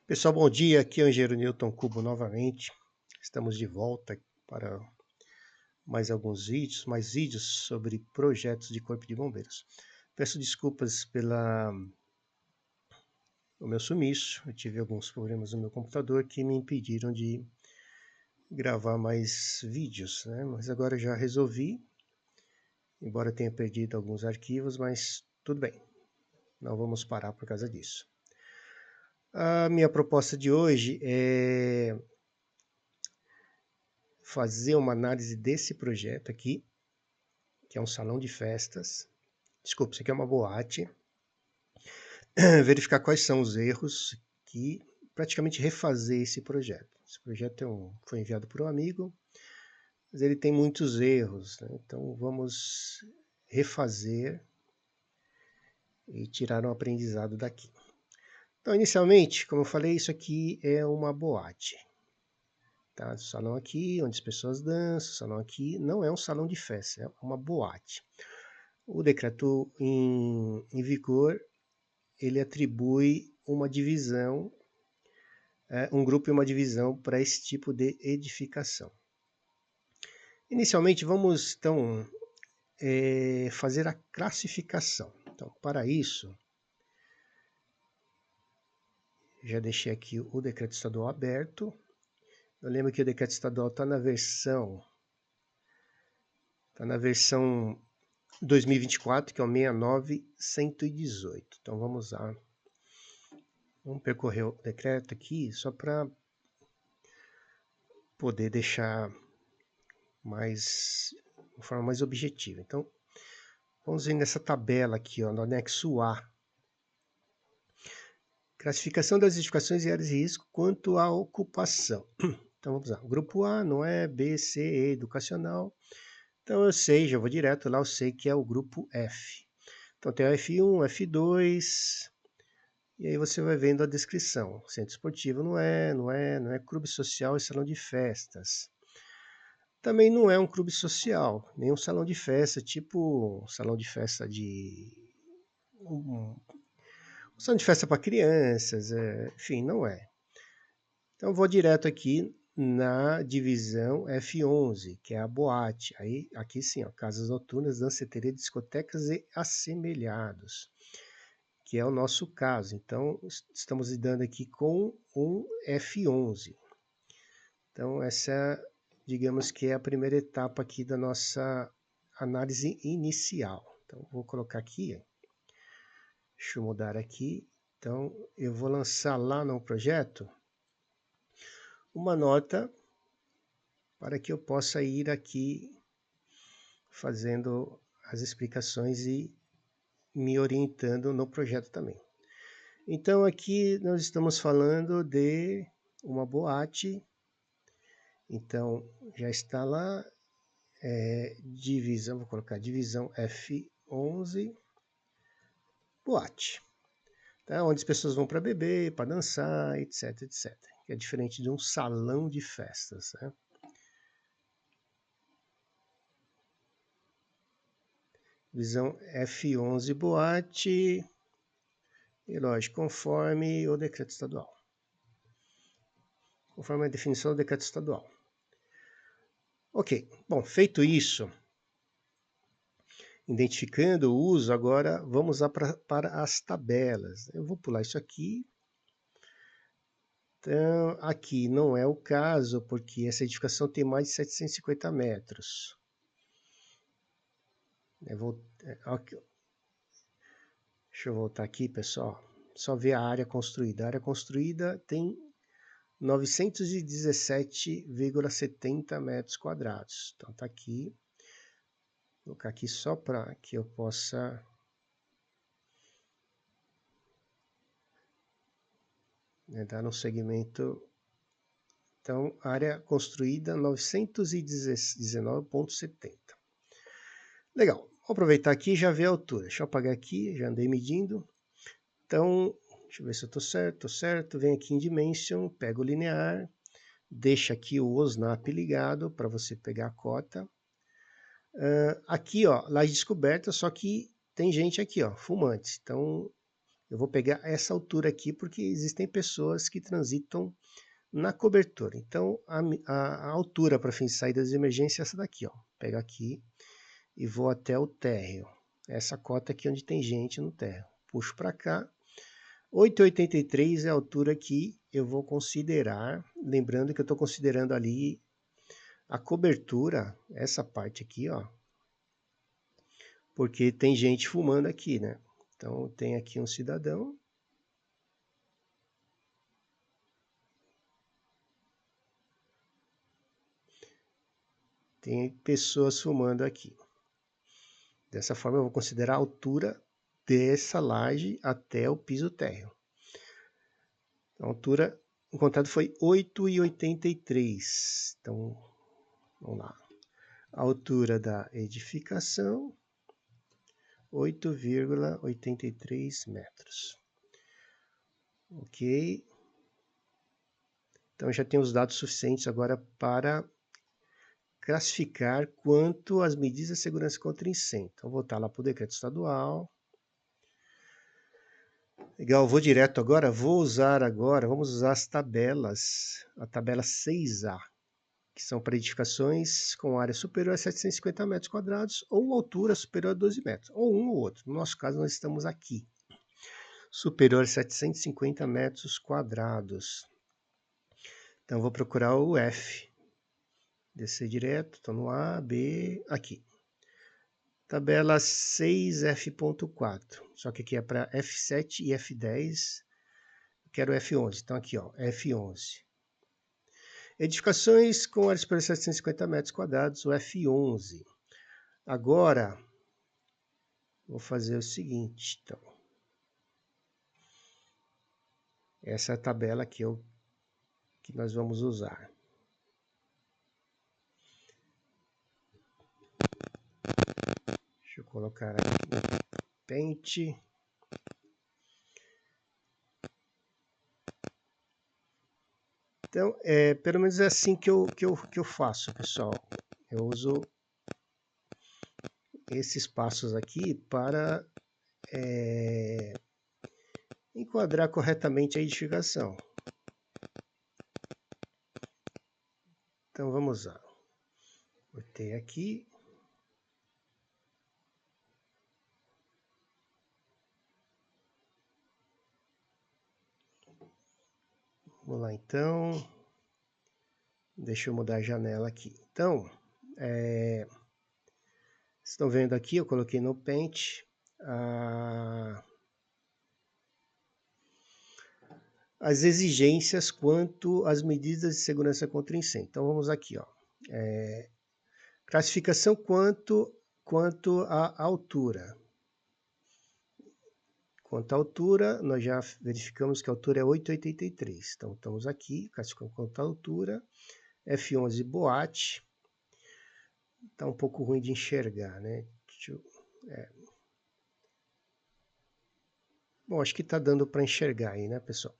Pessoal, bom dia. Aqui é o engenheiro Newton Cubo novamente. Estamos de volta para mais vídeos sobre projetos de Corpo de Bombeiros. Peço desculpas pelo meu sumiço. Eu tive alguns problemas no meu computador que me impediram de gravar mais vídeos, né? Mas agora já resolvi, embora tenha perdido alguns arquivos, mas tudo bem. Não vamos parar por causa disso. A minha proposta de hoje é fazer uma análise desse projeto aqui, que é um salão de festas. Desculpa, isso aqui é uma boate. Verificar quais são os erros e praticamente refazer esse projeto. Esse projeto foi enviado por um amigo, mas ele tem muitos erros, né? Então vamos refazer e tirar um aprendizado daqui. Então, inicialmente, como eu falei, isso aqui é uma boate. Tá? O salão aqui, onde as pessoas dançam, o salão aqui não é um salão de festa, é uma boate. O decreto em vigor, ele atribui uma divisão, um grupo e uma divisão para esse tipo de edificação. Inicialmente, vamos então fazer a classificação. Então, para isso, já deixei aqui o decreto estadual aberto. Eu lembro que o decreto estadual está na versão 2024, que é o 69118. Então vamos lá. Vamos percorrer o decreto aqui só para poder deixar de forma mais objetiva. Então, vamos ver nessa tabela aqui, ó, no anexo A. Classificação das edificações e áreas de risco quanto à ocupação. Então vamos lá. Grupo A não é B, C, E, educacional. Então eu sei, já vou direto lá, eu sei que é o grupo F. Então tem o F1, F2, e aí você vai vendo a descrição. Centro esportivo não é clube social e salão de festas. Também não é um clube social, nem um salão de festa, tipo um salão de festa um salão de festa para crianças, enfim, não é. Então vou direto aqui na divisão F11, que é a boate. Aí aqui sim, ó, casas noturnas, danceteria, discotecas e assemelhados, que é o nosso caso. Então estamos lidando aqui com um F11. Então essa, digamos que é a primeira etapa aqui da nossa análise inicial. Então vou colocar aqui, deixa eu mudar aqui. Então eu vou lançar lá no projeto uma nota para que eu possa ir aqui fazendo as explicações e me orientando no projeto também. Então aqui nós estamos falando de uma boate. Então já está lá, divisão, vou colocar divisão F11, boate. Tá? Onde as pessoas vão para beber, para dançar, etc, etc. Que é diferente de um salão de festas, né? Divisão F11 boate, e lógico, conforme o decreto estadual. Conforme a definição do decreto estadual. Ok, bom, feito isso, identificando o uso, agora vamos lá para as tabelas. Eu vou pular isso aqui. Então, aqui não é o caso, porque essa edificação tem mais de 750 metros. Deixa eu voltar aqui, pessoal. Só ver a área construída. A área construída tem 917,70 metros quadrados. Então tá aqui. Vou colocar aqui só para que eu possa dar um segmento. Então, área construída 919,70. Legal. Vou aproveitar aqui e já ver a altura. Deixa eu apagar aqui, já andei medindo. Então, deixa eu ver se eu estou certo. Estou certo. Vem aqui em Dimension, pego o linear, deixa aqui o OSNAP ligado para você pegar a cota. Aqui, ó, laje descoberta, só que tem gente aqui, ó, fumantes. Então, Eu vou pegar essa altura aqui porque existem pessoas que transitam na cobertura. Então, a altura para fins de saídas de emergência é essa daqui, ó. Pego aqui e vou até o térreo. Essa cota aqui onde tem gente no térreo. Puxo para cá. 8,83 é a altura que eu vou considerar. Lembrando que eu estou considerando ali a cobertura, essa parte aqui, ó. Porque tem gente fumando aqui, né? Então, tem aqui um cidadão. Tem pessoas fumando aqui. Dessa forma, eu vou considerar a altura dessa laje até o piso térreo. A altura encontrada foi 8,83. Então, vamos lá. A altura da edificação, 8,83 metros. Ok. Então, já tenho os dados suficientes agora para classificar quanto às medidas de segurança contra incêndio. Então, vou voltar lá para o decreto estadual. Legal, vou direto agora. Vamos usar as tabelas, a tabela 6A, que são para edificações com área superior a 750 metros quadrados ou altura superior a 12 metros, ou um ou outro. No nosso caso, nós estamos aqui, superior a 750 metros quadrados. Então, vou procurar o F. Descer direto, estou no A, B, aqui. Tabela 6F.4, só que aqui é para F7 e F10, quero F11, então aqui ó, F11. Edificações com área superior a 750 metros quadrados, o F11. Agora, vou fazer o seguinte, então. Essa é a tabela que nós vamos usar. Deixa eu colocar aqui no Paint. Então, pelo menos é assim que eu faço, pessoal. Eu uso esses passos aqui para enquadrar corretamente a edificação. Então, vamos lá. Botei aqui. Vamos lá, então. Deixa eu mudar a janela aqui. Então, estão vendo aqui, eu coloquei no Paint as exigências quanto às medidas de segurança contra incêndio. Então, vamos aqui, ó. Classificação quanto à altura. Quanto à altura, nós já verificamos que a altura é 8,83. Então, estamos aqui, classificando quanto à altura. F11 boate. Está um pouco ruim de enxergar, né? Bom, acho que está dando para enxergar aí, né, pessoal?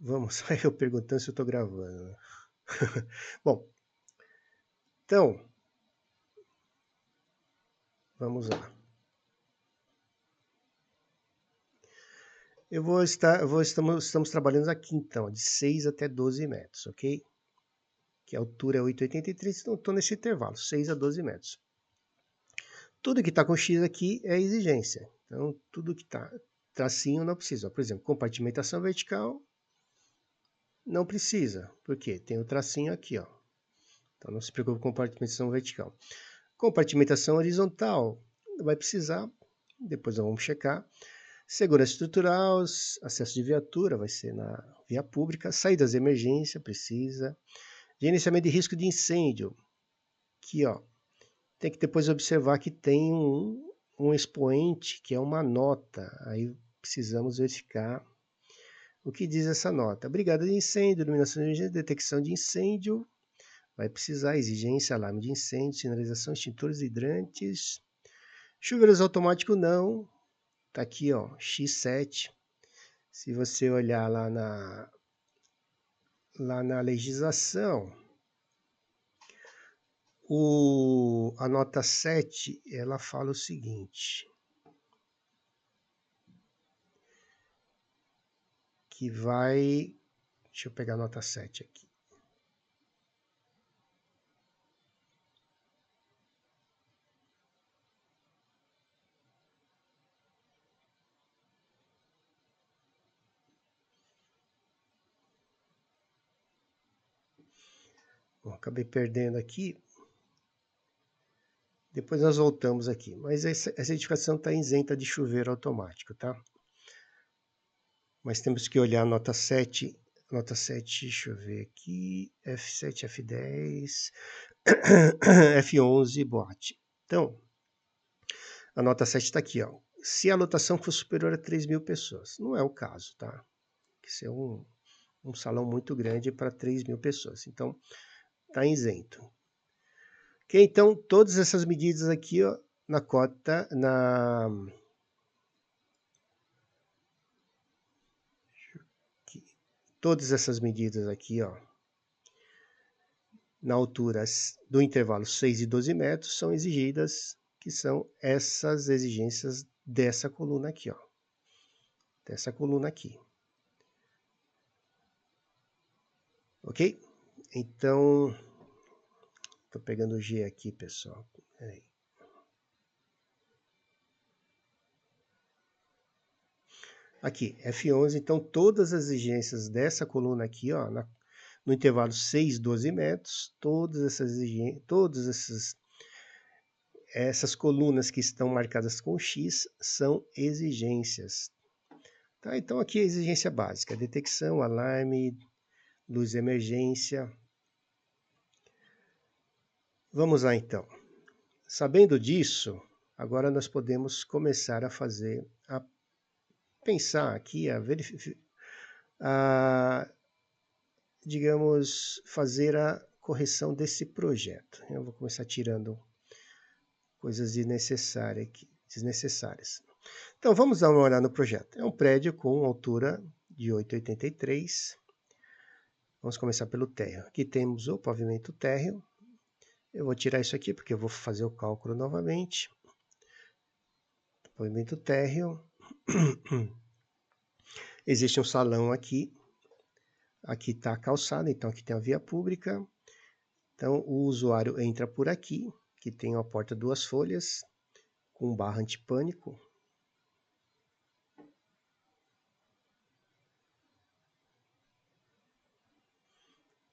Vamos, eu perguntando se eu estou gravando. Bom, então, vamos lá. Estamos trabalhando aqui então, de 6 até 12 metros, ok? Que a altura é 8,83, então estou nesse intervalo, 6 a 12 metros. Tudo que está com X aqui é exigência. Então, tudo que está tracinho não precisa. Por exemplo, compartimentação vertical, não precisa. Por quê? Tem o tracinho aqui, ó. Então, não se preocupe com compartimentação vertical. Compartimentação horizontal, vai precisar. Depois nós vamos checar. Segurança estrutural, acesso de viatura, vai ser na via pública. Saídas de emergência, precisa. Gerenciamento de risco de incêndio. Aqui, ó. Tem que depois observar que tem um expoente, que é uma nota. Aí precisamos verificar o que diz essa nota. Brigada de incêndio, iluminação de emergência, detecção de incêndio. Vai precisar exigência, alarme de incêndio, sinalização, extintores hidrantes. Chuveiros automático não. Tá aqui, ó, X7. Se você olhar lá na legislação, a nota 7, ela fala o seguinte. que vai... Deixa eu pegar a nota 7 aqui. Bom, acabei perdendo aqui. Depois nós voltamos aqui. Mas essa edificação está isenta de chuveiro automático, tá? Mas temos que olhar a nota 7. Nota 7, deixa eu ver aqui. F7, F10, F11, boate. Então, a nota 7 está aqui, ó. Se a lotação for superior a 3.000 pessoas. Não é o caso, tá? Isso é um salão muito grande para 3.000 pessoas. Então, está isento. Ok, então, todas essas medidas aqui, ó, na cota, todas essas medidas aqui, ó, na altura do intervalo 6 e 12 metros, são exigidas, que são essas exigências dessa coluna aqui, ó. Dessa coluna aqui. Ok? Então, estou pegando o G aqui, pessoal. Peraí. Aqui, F11, então todas as exigências dessa coluna aqui, ó, no intervalo 6, 12 metros, todas essas colunas que estão marcadas com X são exigências. Tá? Então aqui é a exigência básica, detecção, alarme, luz de emergência. Vamos lá então. Sabendo disso, agora nós podemos começar a pensar aqui, digamos, fazer a correção desse projeto. Eu vou começar tirando coisas desnecessárias. Então, vamos dar uma olhada no projeto. É um prédio com altura de 8,83. Vamos começar pelo térreo. Aqui temos o pavimento térreo. Eu vou tirar isso aqui porque eu vou fazer o cálculo novamente. Pavimento térreo. Existe um salão aqui. Aqui está a calçada, então aqui tem a via pública. Então o usuário entra por aqui, que tem uma porta duas folhas, com barra antipânico.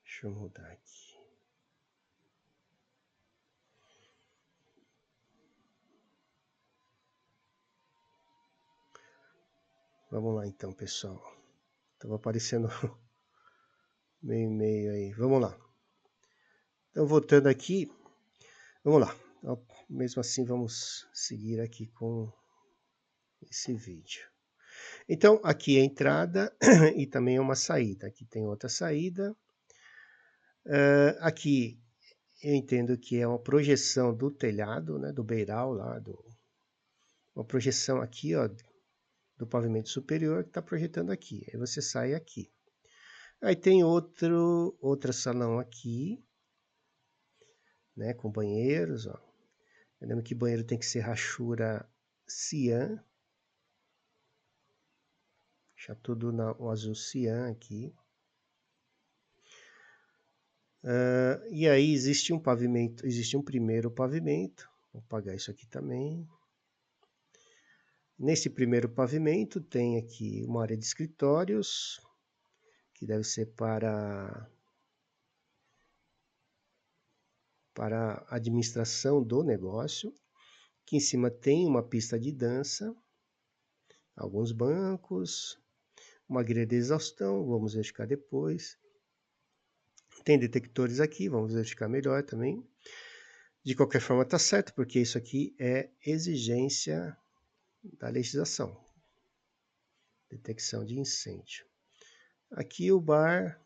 Deixa eu mudar aqui. Vamos lá então, pessoal. Estava aparecendo meio aí. Vamos lá. Então, voltando aqui. Vamos lá. Então, mesmo assim, vamos seguir aqui com esse vídeo. Então, aqui é a entrada e também uma saída. Aqui tem outra saída. Aqui eu entendo que é uma projeção do telhado, né, do beiral lá, uma projeção aqui, ó, do pavimento superior que está projetando aqui. Aí você sai aqui. Aí tem outro salão aqui, né, com banheiros, ó. Lembra que banheiro tem que ser rachura cian. Deixa tudo no azul cian aqui. E aí existe um pavimento, existe um primeiro pavimento. Vou apagar isso aqui também. Nesse primeiro pavimento tem aqui uma área de escritórios, que deve ser para a administração do negócio. Aqui em cima tem uma pista de dança, alguns bancos, uma grelha de exaustão, vamos verificar depois. Tem detectores aqui, vamos verificar melhor também. De qualquer forma está certo, porque isso aqui é exigência da legislação. Detecção de incêndio. Aqui o bar,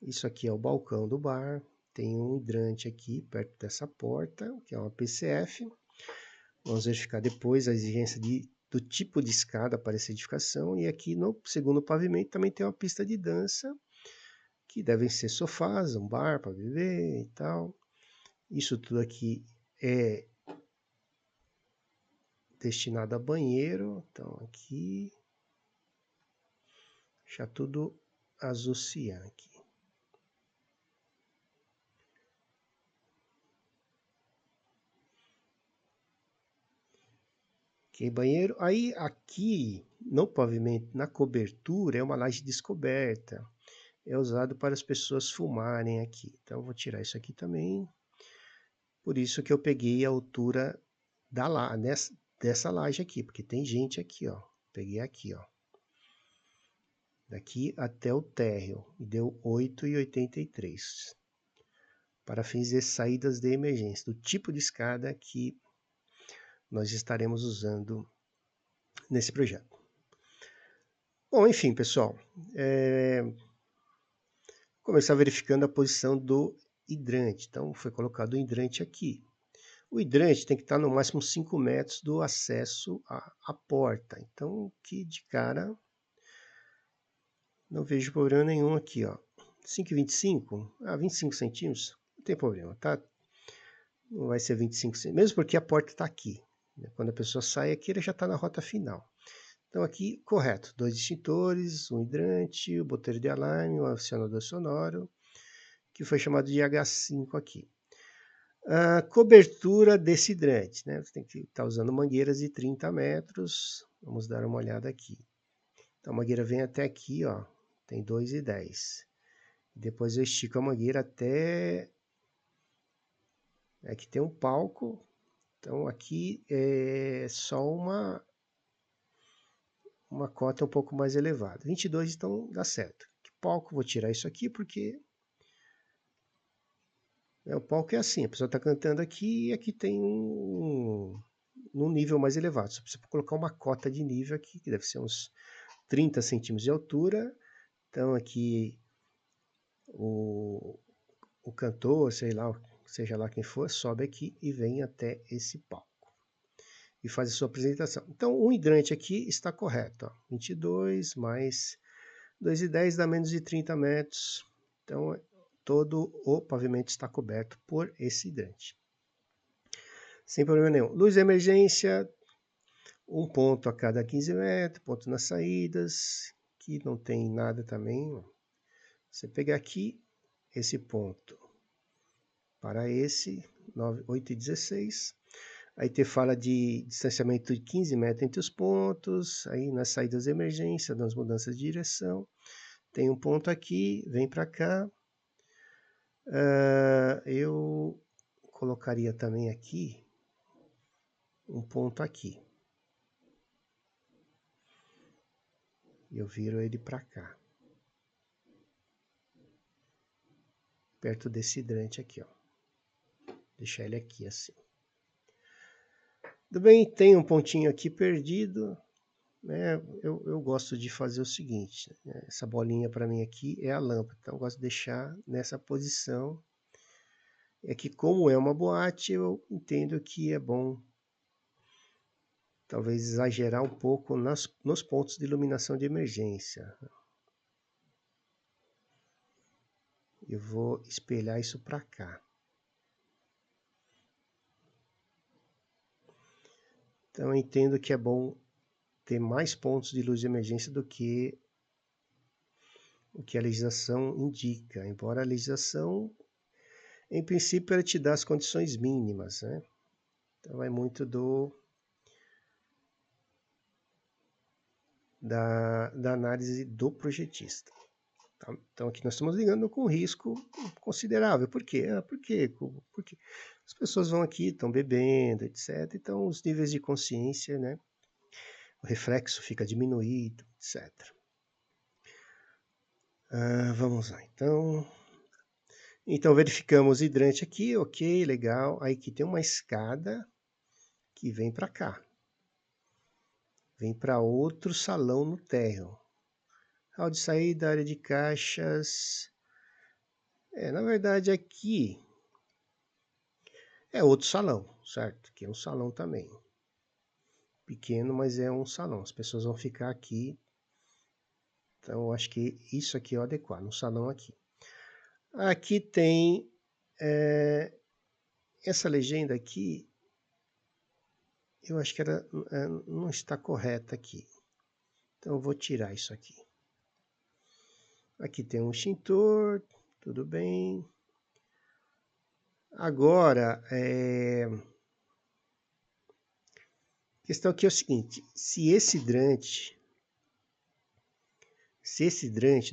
isso aqui é o balcão do bar. Tem um hidrante aqui perto dessa porta, que é uma PCF. Vamos verificar depois a exigência do tipo de escada para essa edificação. E aqui no segundo pavimento também tem uma pista de dança, que devem ser sofás, um bar para beber e tal. Isso tudo aqui é destinado a banheiro. Então aqui, Deixar tudo azul cian aqui. Ok, banheiro. Aí aqui no pavimento, na cobertura, é uma laje descoberta. É usado para as pessoas fumarem aqui. Então eu vou tirar isso aqui também. Por isso que eu peguei a altura dessa laje aqui, porque tem gente aqui, ó. Peguei aqui, ó. Daqui até o térreo e deu 8,83. Para fins de saídas de emergência, do tipo de escada que nós estaremos usando nesse projeto. Bom, enfim, pessoal, começar verificando a posição do hidrante. Então, foi colocado o hidrante aqui. O hidrante tem que estar no máximo 5 metros do acesso à porta. Então, aqui de cara, não vejo problema nenhum aqui, ó. 5,25? 25 centímetros, não tem problema, tá? Não vai ser 25 centímetros, mesmo porque a porta está aqui. Quando a pessoa sai aqui, ele já está na rota final. Então aqui, correto, 2 extintores, um hidrante, o boteiro de alarme, um acionador sonoro, que foi chamado de H5 aqui. A cobertura desse hidrante, né? Você tem que estar usando mangueiras de 30 metros. Vamos dar uma olhada aqui. Então a mangueira vem até aqui, ó, tem 2,10. Depois eu estico a mangueira até... Aqui tem um palco, então aqui é só uma cota um pouco mais elevada. 22, então dá certo. Que palco, vou tirar isso aqui porque o palco é assim, a pessoa está cantando aqui e aqui tem um nível mais elevado. Só precisa colocar uma cota de nível aqui, que deve ser uns 30 centímetros de altura. Então aqui o cantor, sei lá, seja lá quem for, sobe aqui e vem até esse palco e faz a sua apresentação. Então o hidrante aqui está correto, ó, 22 mais 2,10 dá menos de 30 metros. Então, todo o pavimento está coberto por esse hidrante. Sem problema nenhum. Luz de emergência, um ponto a cada 15 metros, ponto nas saídas, que não tem nada também. Você pegar aqui, esse ponto para esse, 8,16. Aí te fala de distanciamento de 15 metros entre os pontos, aí nas saídas de emergência, nas mudanças de direção. Tem um ponto aqui, vem para cá. Eu colocaria também aqui um ponto aqui. Eu viro ele para cá. Perto desse hidrante aqui, ó. Deixar ele aqui assim. Tudo bem, tem um pontinho aqui perdido. Né? Eu gosto de fazer o seguinte. Né? Essa bolinha para mim aqui é a lâmpada. Então eu gosto de deixar nessa posição. É que como é uma boate, eu entendo que é bom talvez exagerar um pouco nos pontos de iluminação de emergência. Eu vou espelhar isso para cá. Então eu entendo que é bom ter mais pontos de luz de emergência do que o que a legislação indica. Embora a legislação, em princípio, ela te dá as condições mínimas, né? Então é muito da análise do projetista. Tá? Então aqui nós estamos lidando com risco considerável. Por quê? Porque as pessoas vão aqui, estão bebendo, etc. Então os níveis de consciência, né? O reflexo fica diminuído, etc. Vamos lá, então verificamos o hidrante aqui, ok, legal. Aí aqui tem uma escada que vem para cá. Vem para outro salão no térreo. Hall de saída, área de caixas. Na verdade aqui é outro salão, certo? Aqui é um salão também. Pequeno, mas é um salão. As pessoas vão ficar aqui. Então eu acho que isso aqui é o adequado, um salão aqui. Aqui tem essa legenda aqui. Eu acho que ela não está correta aqui. Então eu vou tirar isso aqui. Aqui tem um extintor, tudo bem. Agora, a questão aqui é o seguinte, se esse hidrante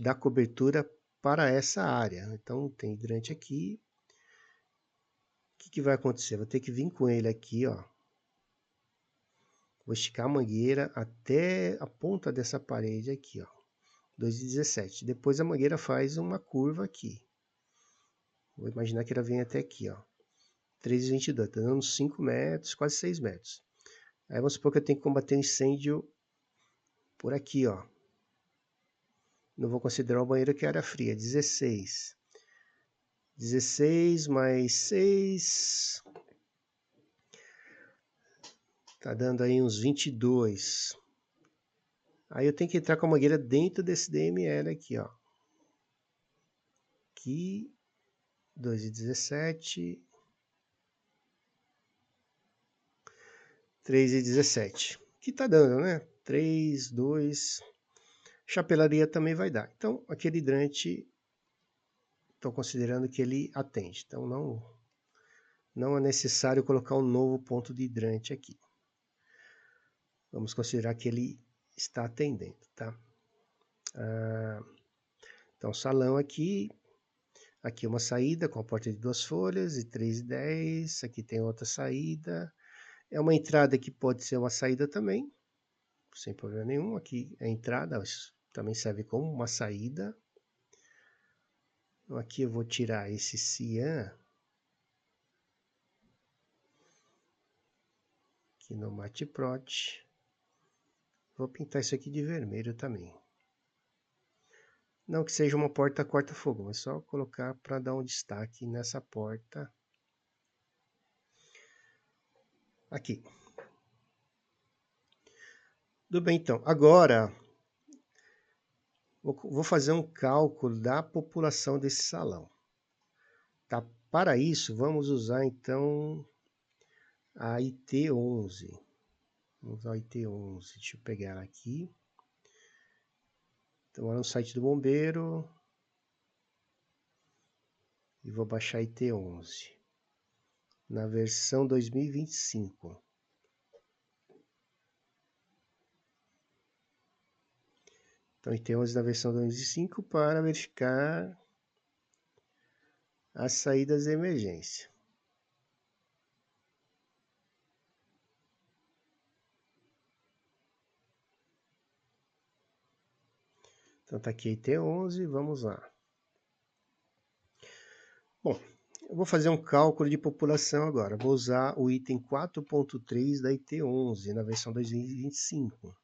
dá cobertura para essa área, então tem hidrante aqui, o que vai acontecer? Vou ter que vir com ele aqui, ó. Vou esticar a mangueira até a ponta dessa parede aqui, ó. 2,17. Depois a mangueira faz uma curva aqui. Vou imaginar que ela vem até aqui, ó. 3,22. Tá dando 5 metros, quase 6 metros. Aí vamos supor que eu tenho que combater um incêndio por aqui, ó. Não vou considerar o banheiro que é área fria. 16. 16 mais 6. Tá dando aí uns 22. Aí eu tenho que entrar com a mangueira dentro desse DML aqui, ó. Aqui, 2,17. 3,17. Que tá dando, né? 3, 2. Chapelaria também vai dar. Então, aquele hidrante, estou considerando que ele atende. Então, não é necessário colocar um novo ponto de hidrante aqui. Vamos considerar que ele está atendendo, tá? Então, salão aqui. Aqui uma saída com a porta de 2 folhas e 3,10. Aqui tem outra saída. É uma entrada que pode ser uma saída também, sem problema nenhum. Aqui é a entrada, também serve como uma saída. Então, aqui eu vou tirar esse cian. Aqui no Matprot. Vou pintar isso aqui de vermelho também. Não que seja uma porta corta-fogo, mas só colocar para dar um destaque nessa porta. Aqui. Tudo bem, então. Agora, vou fazer um cálculo da população desse salão. Tá? Para isso, vamos usar, então, a IT11. Vamos usar a IT11. Deixa eu pegar ela aqui. Então, no site do bombeiro. E vou baixar a IT11. Na versão 2025. Então, IT11 na versão 2005 para verificar as saídas de emergência. Então, tá aqui IT11, vamos lá. Bom, eu vou fazer um cálculo de população agora. Vou usar o item 4.3 da IT11 na versão 2025.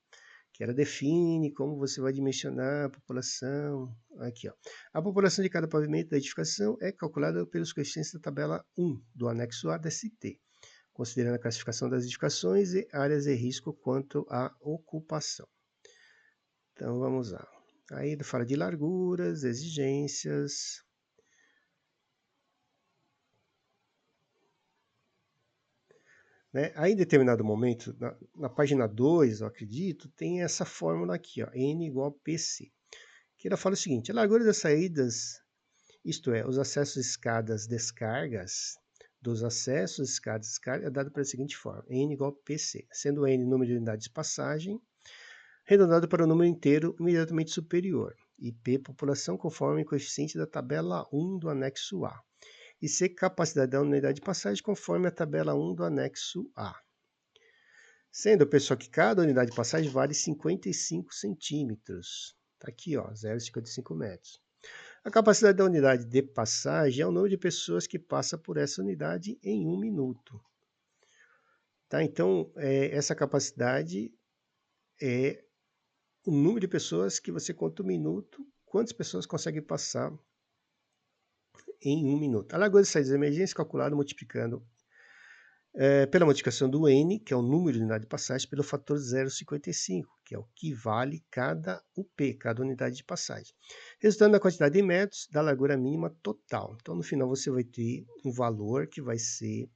Que ela define como você vai dimensionar a população. Aqui, ó. A população de cada pavimento da edificação é calculada pelos coeficientes da tabela 1 do anexo A da ST, considerando a classificação das edificações e áreas de risco quanto à ocupação. Então, vamos lá. Aí fala de larguras, exigências. Né? Aí, em determinado momento, na página 2, eu acredito, tem essa fórmula aqui, ó, N igual a PC. Que ela fala o seguinte, a largura das saídas, isto é, os acessos escadas descargas, dos acessos escadas descargas, é dado pela seguinte forma, N igual a PC, sendo N número de unidades de passagem, arredondado para o número inteiro imediatamente superior, e P população conforme o coeficiente da tabela 1 do anexo A, e C capacidade da unidade de passagem conforme a tabela 1 do anexo A. Sendo, pessoal, que cada unidade de passagem vale 55 centímetros. Está aqui, ó, 0,55 metros. A capacidade da unidade de passagem é o número de pessoas que passa por essa unidade em 1 minuto. Tá? Então, essa capacidade é o número de pessoas que você conta um minuto, quantas pessoas conseguem passar em 1 minuto. A largura de saídas de emergência calculada multiplicando pela multiplicação do N, que é o número de unidade de passagem, pelo fator 0,55, que é o que vale cada UP, cada unidade de passagem. Resultando na quantidade de metros da largura mínima total. Então, no final, você vai ter um valor que vai ser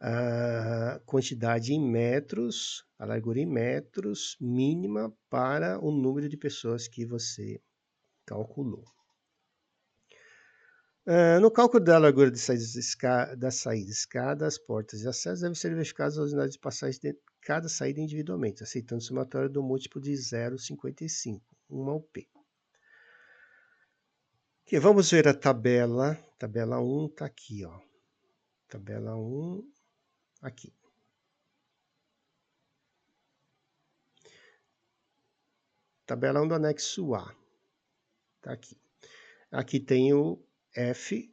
a quantidade em metros, a largura em metros mínima para o número de pessoas que você Calculou. No cálculo da largura da saída, escadas, portas e acessos devem ser verificadas as unidades de passagem de cada saída individualmente, aceitando o somatório do múltiplo de 0,55, 1 ao P. Okay, vamos ver a tabela. Tabela 1 está aqui, ó. Tabela 1, aqui. Tabela 1 do anexo A. Está aqui. Aqui tem o F.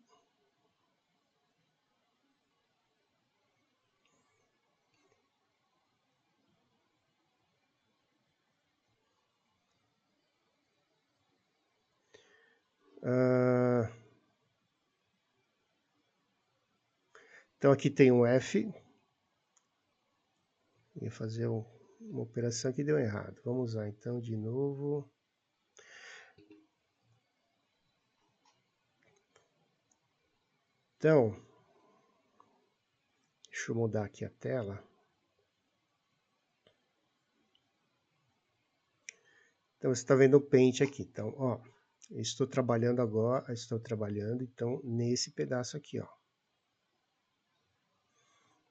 Então aqui tem um F. Ia fazer uma operação que deu errado. Vamos usar então de novo. Então, deixa eu mudar aqui a tela. Então você está vendo o pente aqui. Então, ó, eu estou trabalhando agora, então nesse pedaço aqui, ó.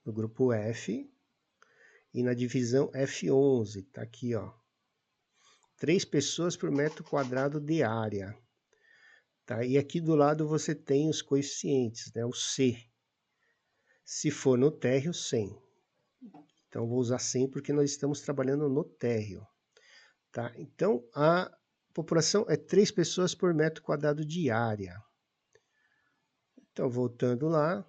No grupo F e na divisão F11, tá aqui, ó. 3 pessoas por metro quadrado de área. Tá? E aqui do lado você tem os coeficientes, né? O C. Se for no térreo, 100. Então vou usar 100 porque nós estamos trabalhando no térreo. Tá? Então a população é 3 pessoas por metro quadrado de área. Então voltando lá,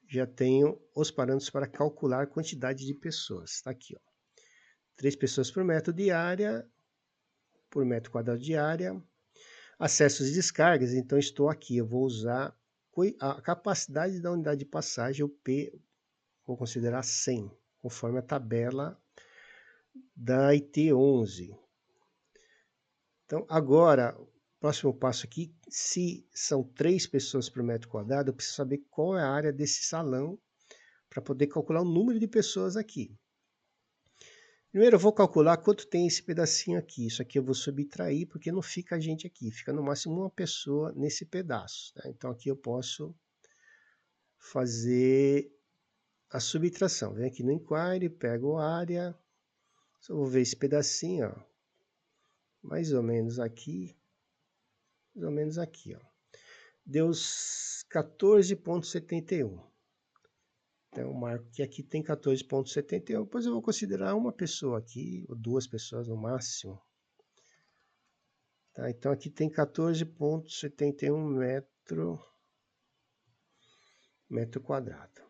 já tenho os parâmetros para calcular a quantidade de pessoas. Está aqui, ó. 3 pessoas por metro de área, por metro quadrado de área. Acessos e descargas, então estou aqui, eu vou usar a capacidade da unidade de passagem, o P, vou considerar 100, conforme a tabela da IT11. Então, agora, próximo passo aqui, se são 3 pessoas por metro quadrado, eu preciso saber qual é a área desse salão para poder calcular o número de pessoas aqui. Primeiro eu vou calcular quanto tem esse pedacinho aqui. Isso aqui eu vou subtrair porque não fica a gente aqui. Fica no máximo uma pessoa nesse pedaço. Né? Então aqui eu posso fazer a subtração. Vem aqui no Inquiry, pego a área. Só vou ver esse pedacinho, ó. Mais ou menos aqui. Mais ou menos aqui, ó. Deu 14,71. Então eu marco que aqui tem 14,71. Depois eu vou considerar uma pessoa aqui, ou 2 pessoas no máximo. Tá, então aqui tem 14,71 metro quadrado.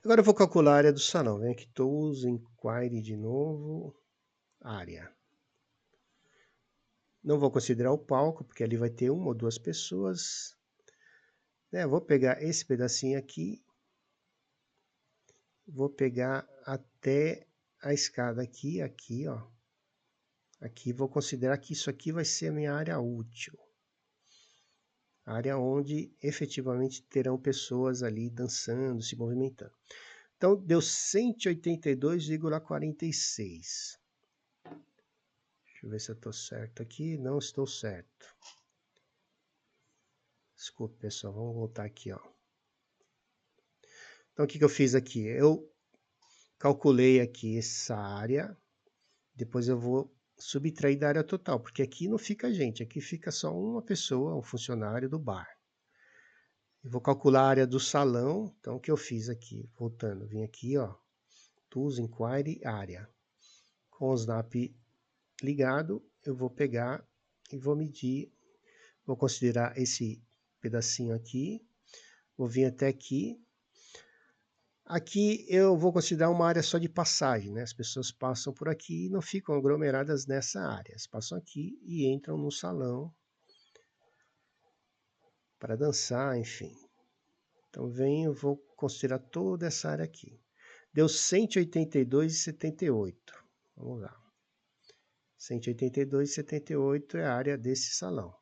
Agora eu vou calcular a área do salão. Vem aqui, Tools, Inquiry de novo, área. Não vou considerar o palco, porque ali vai ter 1 ou 2 pessoas. Vou pegar esse pedacinho aqui. Vou pegar até a escada aqui, ó. Aqui vou considerar que isso aqui vai ser a minha área útil. Área onde efetivamente terão pessoas ali dançando, se movimentando. Então, deu 182,46. Deixa eu ver se eu estou certo aqui. Não estou certo. Desculpe, pessoal. Vamos voltar aqui, ó. Então, o que eu fiz aqui? Eu calculei aqui essa área. Depois eu vou subtrair da área total, porque aqui não fica gente. Aqui fica só uma pessoa, um funcionário do bar. Eu vou calcular a área do salão. Então, o que eu fiz aqui? Voltando, vim aqui, ó. Tools, Inquiry, área. Com o Snap ligado, eu vou pegar e vou medir. Vou considerar esse pedacinho aqui. Vou vir até aqui. Aqui eu vou considerar uma área só de passagem, né? As pessoas passam por aqui e não ficam aglomeradas nessa área. Elas passam aqui e entram no salão para dançar, enfim. Então venho, vou considerar toda essa área aqui. Deu 182,78. Vamos lá. 182,78 é a área desse salão.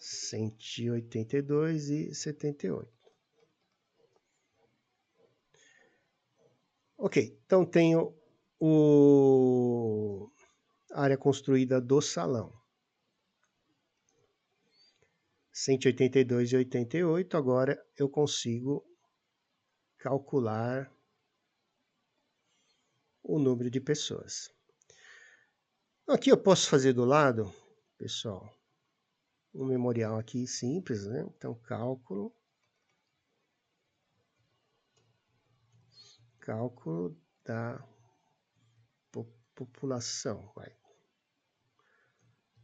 182,78. Ok, então tenho área construída do salão. 182,88, agora eu consigo calcular o número de pessoas. Aqui eu posso fazer do lado, pessoal, um memorial aqui simples, né? Então, cálculo da população, vai,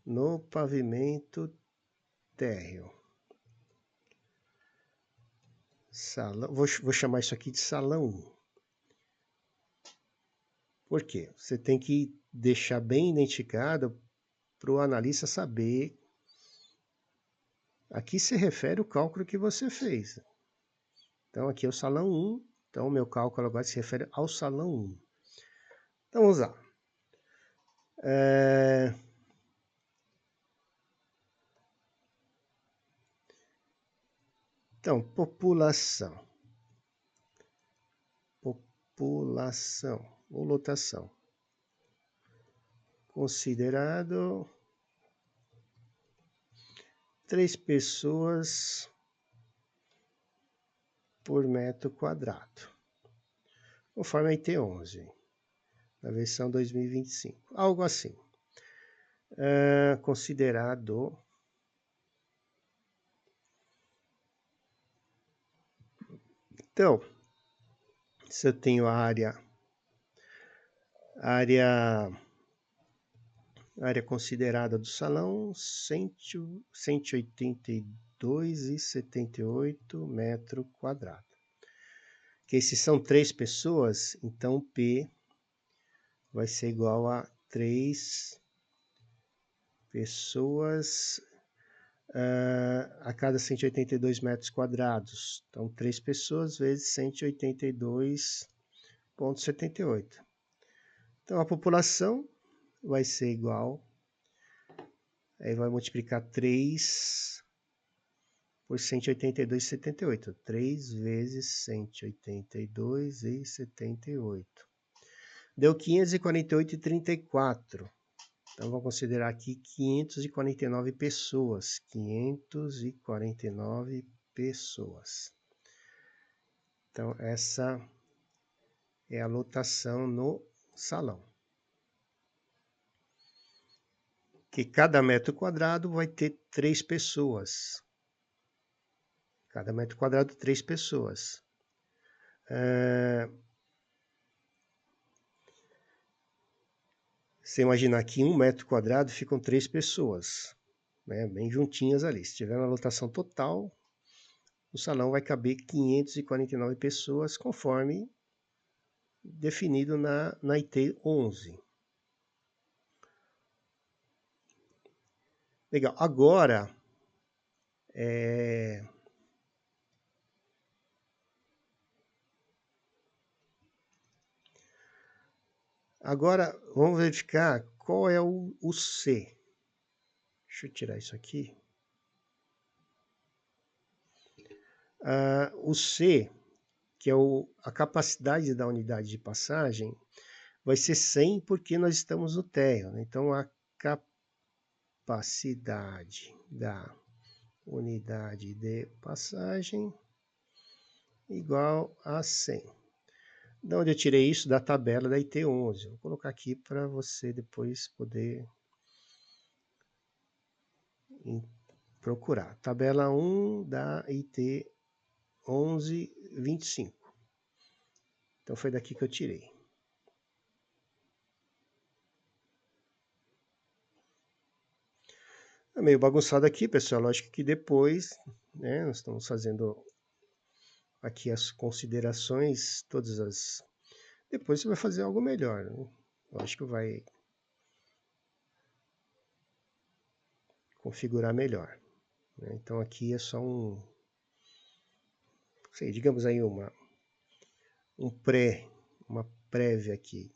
no pavimento térreo. Salão, vou chamar isso aqui de salão 1. Por quê? Você tem que deixar bem identificado para o analista saber a que se refere o cálculo que você fez. Então, aqui é o salão 1. Então, o meu cálculo agora se refere ao salão 1. Então, vamos lá. Então, população ou lotação. Considerado 3 pessoas por metro quadrado, conforme a IT11, na versão 2025, algo assim. Considerado então, se eu tenho a área considerada do salão, 182,78 metro quadrado. Que se são 3 pessoas, então P vai ser igual a 3 pessoas a cada 182 metros quadrados. Então, 3 pessoas vezes 182,78. Então, a população vai ser igual, aí vai multiplicar 3 por 182,78. 3 vezes 182,78. Deu 548,34. Então, vamos considerar aqui 549 pessoas. 549 pessoas. Então, essa é a lotação no salão. Que cada metro quadrado vai ter 3 pessoas. Cada metro quadrado, 3 pessoas. Você imaginar que em 1 metro quadrado ficam 3 pessoas, né, bem juntinhas ali. Se tiver uma lotação total, o salão vai caber 549 pessoas, conforme definido na IT 11. Legal. Agora vamos verificar qual é o C. Deixa eu tirar isso aqui. O C, que é a capacidade da unidade de passagem, vai ser 100 porque nós estamos no térreo, né? Então, a capacidade da unidade de passagem igual a 100. De onde eu tirei isso? Da tabela da IT11. Vou colocar aqui para você depois poder procurar. Tabela 1 da IT 1125. Então foi daqui que eu tirei. É meio bagunçado aqui, pessoal. Lógico que depois, né, nós estamos fazendo aqui as considerações, todas as... Depois você vai fazer algo melhor, né? Lógico que vai configurar melhor, né? Então aqui é só sei, digamos aí uma prévia aqui.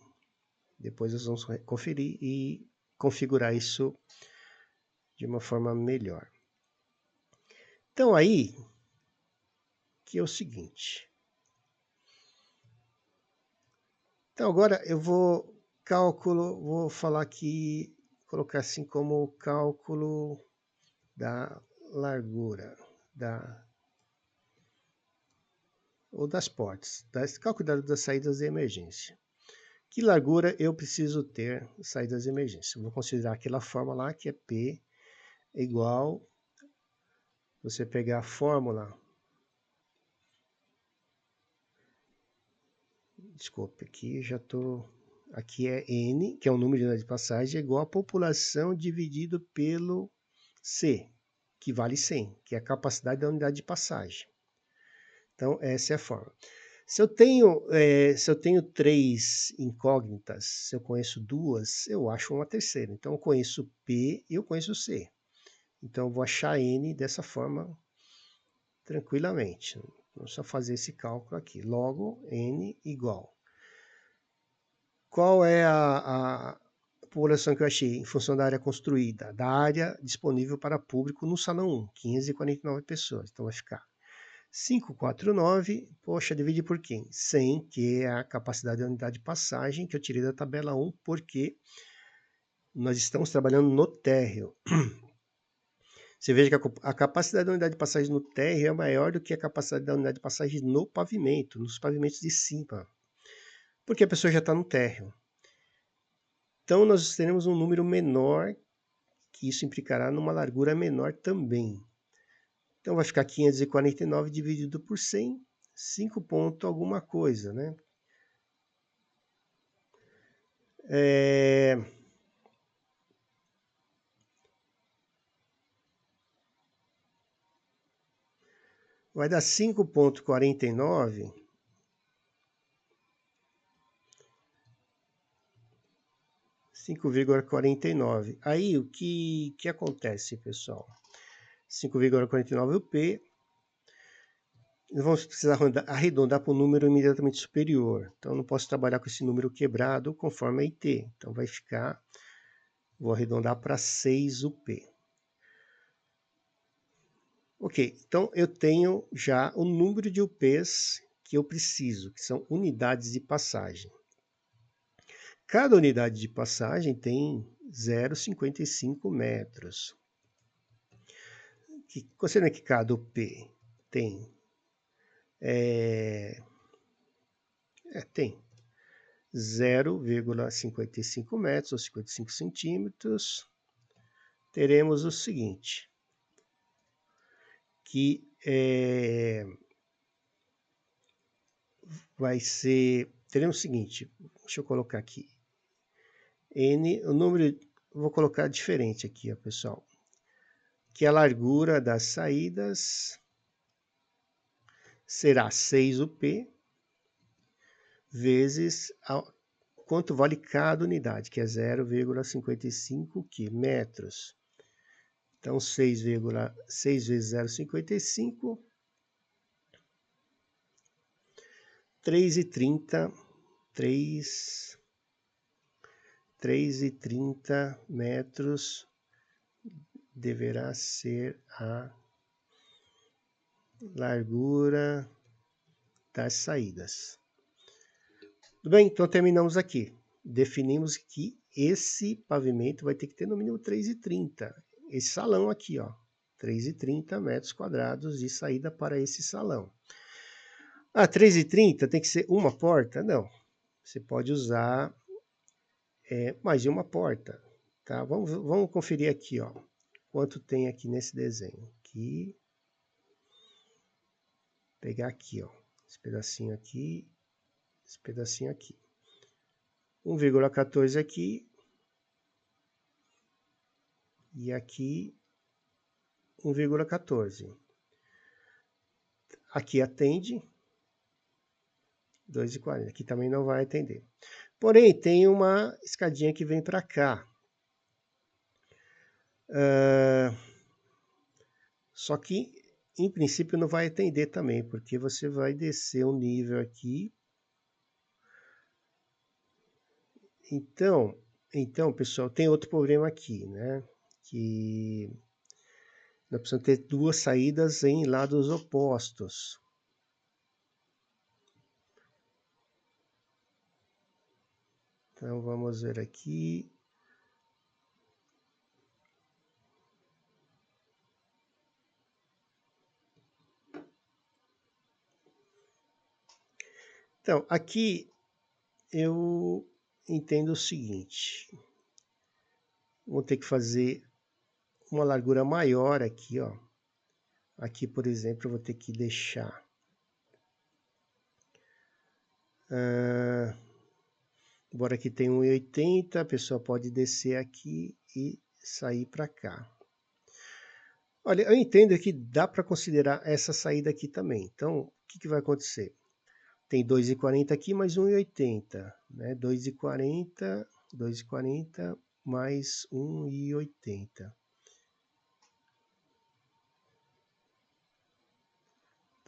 Depois nós vamos conferir e configurar isso de uma forma melhor. Então aí, que é o seguinte. Então agora eu vou falar aqui colocar assim como cálculo da largura ou das portas, cálculo das saídas de emergência. Que largura eu preciso ter saídas de emergência? Eu vou considerar aquela fórmula lá que é P igual, você pegar a fórmula, desculpe, aqui já estou, aqui é N, que é o número de unidade de passagem, é igual a população dividido pelo C, que vale 100, que é a capacidade da unidade de passagem. Então, essa é a fórmula. Se eu tenho 3 incógnitas, se eu conheço 2, eu acho uma terceira. Então, eu conheço P e eu conheço C. Então, eu vou achar N dessa forma tranquilamente. Vou só fazer esse cálculo aqui. Logo, N igual. Qual é a população que eu achei em função da área construída? Da área disponível para público no salão 1, 549 pessoas. Então, vai ficar 549, poxa, divide por quem? 100, que é a capacidade da unidade de passagem, que eu tirei da tabela 1, porque nós estamos trabalhando no térreo. Você veja que a capacidade da unidade de passagem no térreo é maior do que a capacidade da unidade de passagem no pavimento, nos pavimentos de cima, porque a pessoa já está no térreo. Então, nós teremos um número menor, que isso implicará numa largura menor também. Então, vai ficar 549 dividido por 100, 5 ponto alguma coisa, né? Vai dar 5,49. 5,49. Aí, o que acontece, pessoal? 5,49 o P. Nós vamos precisar arredondar para um número imediatamente superior. Então, não posso trabalhar com esse número quebrado conforme a IT. Então, vai ficar, vou arredondar para 6 o P. Ok, então eu tenho já o número de UPs que eu preciso, que são unidades de passagem. Cada unidade de passagem tem 0,55 metros. Considerando que cada UP tem, tem 0,55 metros, ou 55 centímetros, teremos o seguinte, que vai ser, teremos o seguinte, deixa eu colocar aqui, N, o número, vou colocar diferente aqui, ó, pessoal, que a largura das saídas será 6 UP vezes quanto vale cada unidade, que é 0,55 metros. Então, 6 vezes 0,55, 3,30 metros deverá ser a largura das saídas. Tudo bem? Então terminamos aqui. Definimos que esse pavimento vai ter que ter no mínimo 3,30. Esse salão aqui, ó, 3,30 metros quadrados de saída para esse salão. Ah, 3,30 tem que ser uma porta? Não. Você pode usar mais de uma porta. Tá? Vamos conferir aqui, ó, quanto tem aqui nesse desenho. Aqui. Pegar aqui, ó, esse pedacinho aqui, esse pedacinho aqui. 1,14 aqui. E aqui 1,14. Aqui atende 2,40. Aqui também não vai atender. Porém, tem uma escadinha que vem para cá. Só que, em princípio, não vai atender também, porque você vai descer um nível aqui. Então, pessoal, tem outro problema aqui, né? Que nós precisamos ter duas saídas em lados opostos. Então, vamos ver aqui. Então, aqui eu entendo o seguinte. Vou ter que fazer uma largura maior aqui, ó. Aqui, por exemplo, eu vou ter que deixar... Embora aqui tem 1,80, a pessoa pode descer aqui e sair para cá. Olha, eu entendo que dá para considerar essa saída aqui também. Então, o que vai acontecer? Tem 2,40 aqui, mais 1,80, né? 2,40 mais 1,80.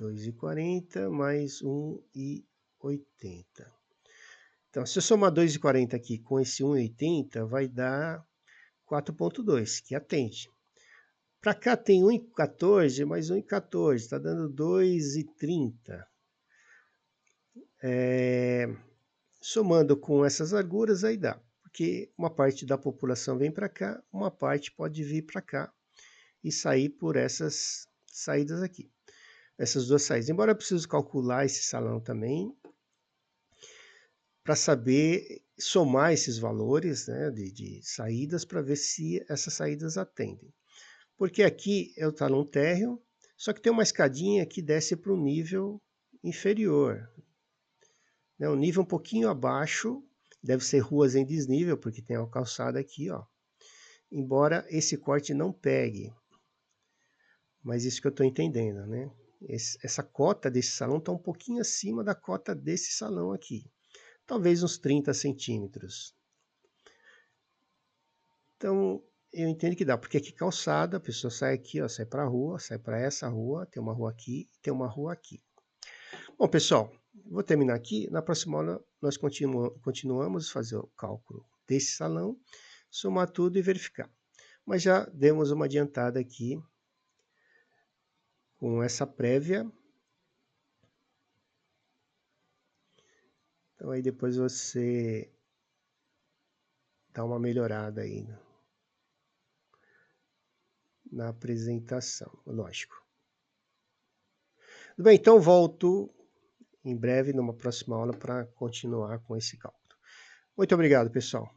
2,40 mais 1,80. Então, se eu somar 2,40 aqui com esse 1,80, vai dar 4,2, que atende. Para cá tem 1,14 mais 1,14, está dando 2,30. Somando com essas larguras, aí dá. Porque uma parte da população vem para cá, uma parte pode vir para cá e sair por essas saídas aqui. Essas duas saídas. Embora eu preciso calcular esse salão também, para saber somar esses valores, né, de saídas, para ver se essas saídas atendem. Porque aqui eu estou num térreo, só que tem uma escadinha que desce para um nível inferior. Né, um nível um pouquinho abaixo, deve ser ruas em desnível, porque tem uma calçada aqui, ó. Embora esse corte não pegue. Mas isso que eu estou entendendo, né? Essa cota desse salão está um pouquinho acima da cota desse salão aqui. Talvez uns 30 centímetros. Então, eu entendo que dá, porque aqui calçada, a pessoa sai aqui, ó, sai para a rua, sai para essa rua, tem uma rua aqui, tem uma rua aqui. Bom, pessoal, vou terminar aqui. Na próxima aula, nós continuamos a fazer o cálculo desse salão, somar tudo e verificar. Mas já demos uma adiantada aqui com essa prévia. Então, aí depois você dá uma melhorada aí na apresentação, lógico. Tudo bem, então volto em breve numa próxima aula para continuar com esse cálculo. Muito obrigado, pessoal.